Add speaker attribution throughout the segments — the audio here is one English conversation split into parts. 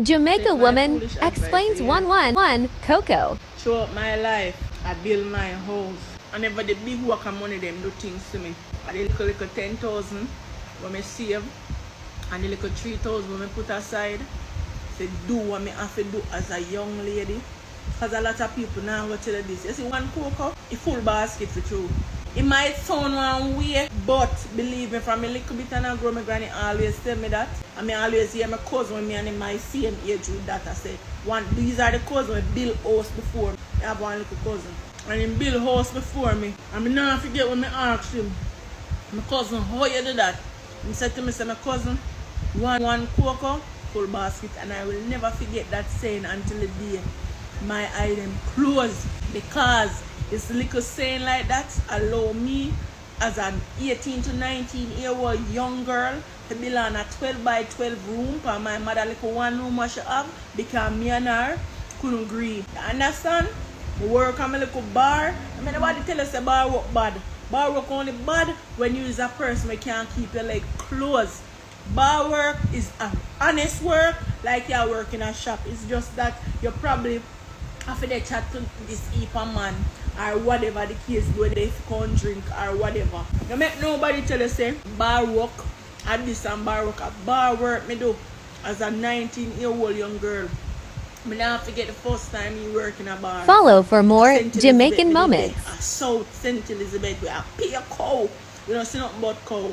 Speaker 1: Jamaica
Speaker 2: Take my
Speaker 1: woman
Speaker 2: foolish advice
Speaker 1: explains
Speaker 2: here.
Speaker 1: 111 Coco.
Speaker 2: Throughout my life, I build my house. I never the big work of money them do things to me. I the little 10,000 when I save and the little 3,000 when I put aside. Say do what me have to do as a young lady. Because a lot of people now go tell you this. You see one cocoa, a full basket for true. It might sound one way, but believe me, from a little bit and I grow, my granny always tell me that. And I always hear my cousin when me and him my same age with that. I say, these are the cousins who build house before me. I have one little cousin. And he build house before me. And I never forget when I asked him, my cousin, how you do that? He said to me, say, my cousin, one cocoa, full basket. And I will never forget that saying until the day my eye them close, because this little saying like that allow me as an 18 to 19 year old young girl to build on a 12 by 12 room for my mother little one room what she have, because me and her couldn't agree. You understand? I work on my little bar. I mean, nobody tell us bar work bad. Bar work only bad when you is a person who can't keep your leg closed. Bar work is an honest work, like you work in a shop. It's just that you probably after they chat to this heap of man or whatever the case, whether they can't drink or whatever. You make nobody tell you say bar work and this and bar work. A bar work me do as a 19-year-old young girl. I never forget the first time you work in a bar.
Speaker 1: Follow for more
Speaker 2: St.
Speaker 1: Jamaican
Speaker 2: Elizabeth,
Speaker 1: moments.
Speaker 2: a South St. Elizabeth where I pay a cow. You don't see nothing but cow.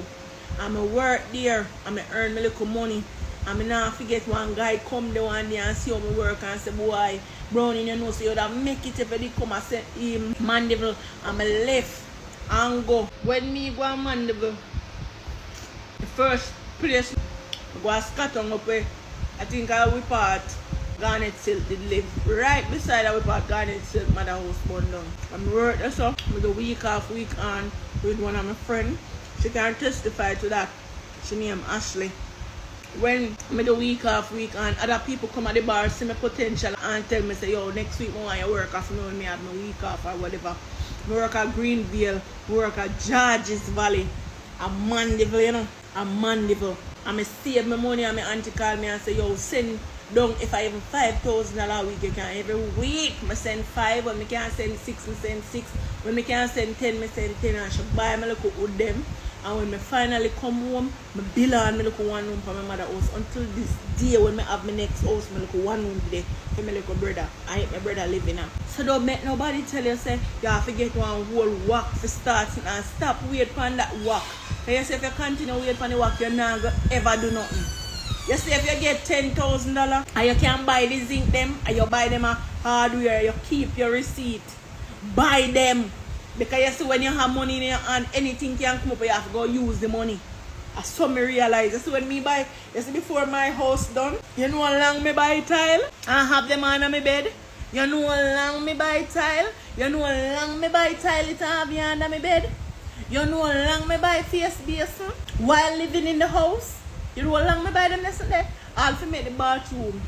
Speaker 2: I'm a work there. I'm a earn my little money. And I now forget one guy come there one day and see how I work and say, boy, Brownie, you know, so you would have make it if they come and say, Mandeville, and I left and go. When me go to Mandeville, the first place I go to Scotland up where I think I will part Garnet Silk did live. Right beside our part Garnet Silk mother house burned down. I'm work there so with a week off week on with one of my friends. She can testify to that. She named Ashley. When I do week off week and other people come at the bar see my potential and tell me say, yo, next week I want you work off me when me have my week off or whatever. I work at Greenville, I work at Georges Valley, a Mandeville, you know, a Mandeville. And I save my money and my auntie call me and say, yo, send down if I even $5,000 a week, you can every week I send 5, when I can't send 6, I send 6. When I can't send 10, I send 10 and she buy me little with them. And when I finally come home, I build on my little one room for my mother house. Until this day when I have my next house, my little one room there for my little brother. I hate my brother living now. So don't make nobody tell you say you have to get one whole walk for starting and stop wait for that walk. Because if you continue wait for the walk, you're not going to ever do nothing. You see, if you get $10,000 and you can buy the zinc them and you buy them a hardware, you keep your receipt. Buy them. Because you see when you have money in your hand, anything can come up, you have to go use the money. That's so me realize. You see when me buy, you see before my house done, you know how long me buy tile and have them on my bed? You know how long me buy tile? You know how long me buy tile it have you under my bed? You know how long me buy face basin while living in the house? You know how long me buy them yesterday? All to make the bathroom,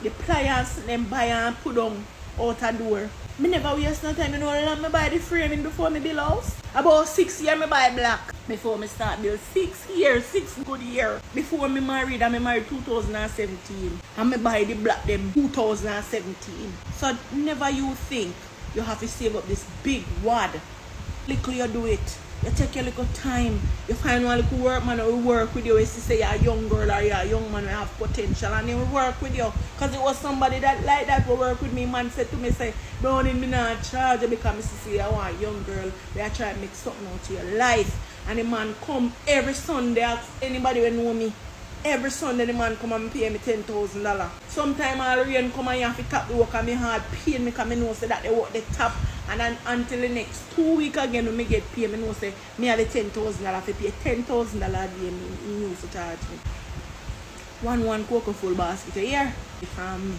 Speaker 2: the pliers them buy and put on out a door. Me never waste no time. You know how long me buy the framing before me build house? About 6 years me buy black before me start build. 6 years, 6 good years. Before me married, and me married 2017. And me buy the black them 2017. So never you think you have to save up this big wad. Little you do it. You take your little time. You find one little workman who will work with you. You say you're a young girl or you're a young man who have potential, and they will work with you. Because it was somebody that like that will work with me. Man said to me, say, don't need me not charge you because I say I want a young girl. They are trying to make something out of your life. And the man come every Sunday. Ask anybody who know me. Every Sunday the man come and pay me $10,000. Sometimes all rain come and you have to tap the work and my heart pain me because I know say that they work the tap. And then until the next 2 weeks again when me get paid, I know say me have the $10,000 to pay $10,000 a day me used to charge me. One cocoa full basket a year from me.